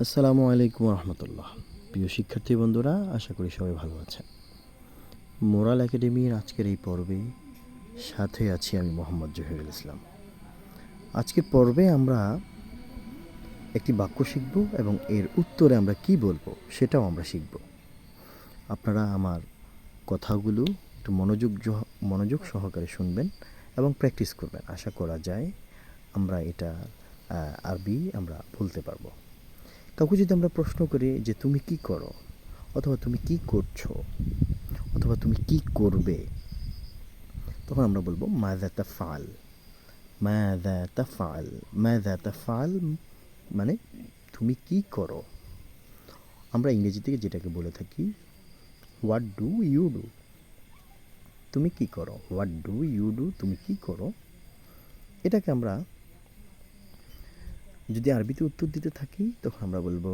আসসালামু আলাইকুম রহমতুল্লাহ। প্রিয় শিক্ষার্থী বন্ধুরা, আশা করি সবাই ভালো আছেন। মোরাল একাডেমির আজকের এই পর্বে সাথে আছি আমি মোহাম্মদ জহিরুল ইসলাম। আজকের পর্বে আমরা একটি বাক্য শিখব এবং এর উত্তরে আমরা কি বলবো সেটাও আমরা শিখব। আপনারা আমার কথাগুলো একটু মনোযোগ সহকারে শুনবেন এবং প্র্যাকটিস করবেন। আশা করা যায় আমরা এটা আরবি আমরা বলতে পারবো। কাউকে যদি আমরা প্রশ্ন করি যে তুমি কি করো, অথবা তুমি কি করছো, অথবা তুমি কি করবে, তখন আমরা বলবো মাযা তাফআল। মাযা তাফআল, মাযা তাফআল মানে তুমি কি করো। আমরা ইংরেজি থেকে যেটাকে বলে থাকি হোয়াট ডু ইউ ডু। তুমি কি করো, হোয়াট ডু ইউ ডু, তুমি কি করো। এটাকে আমরা যদি আরবিতে উত্তর দিতে থাকি তখন আমরা বলবো,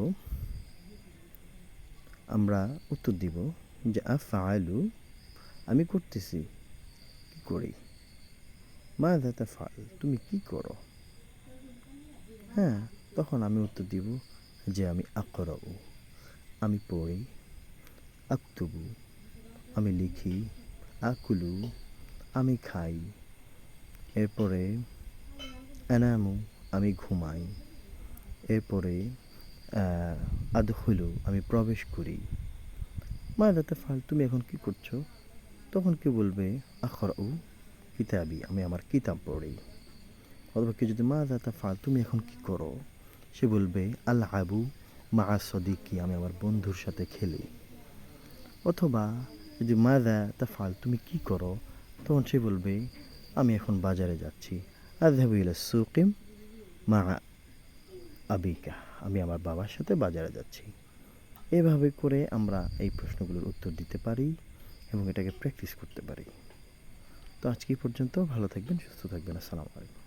আমরা উত্তর দিব যে আফআলু, আমি করতেছি, কি করি। মাযা তাফআল, তুমি কি করো। হ্যাঁ, তখন আমি উত্তর দিব যে আমি আকরাউ, আমি পড়ি, আকতুবু, আমি লিখি, আকুলু, আমি খাই, এরপরে আনামু, আমি ঘুমাই, এরপরে আদখুলু, আমি প্রবেশ করি। মাযা তাফআল, তুমি এখন কি করছো। তখন কেউ বলবে আকরাউ কিতাবি, আমি আমার কিতাব পড়ি। অথবা কেউ যদি মাযা তাফআল, তুমি এখন কি করো, সে বলবে আলআবু মা সদিকি, আমি আমার বন্ধুর সাথে খেলি। অথবা যদি মাযা তাফআল, তুমি কি করো, তখন সে বলবে আমি এখন বাজারে যাচ্ছি। আযহাবু ইলা সুকিম মা আবিকা, আমি আমার বাবার সাথে বাজারে যাচ্ছি। এভাবে করে আমরা এই প্রশ্নগুলোর উত্তর দিতে পারি এবং এটাকে প্র্যাকটিস করতে পারি। তো আজকে এই পর্যন্ত। ভালো থাকবেন, সুস্থ থাকবেন। আসসালামু আলাইকুম।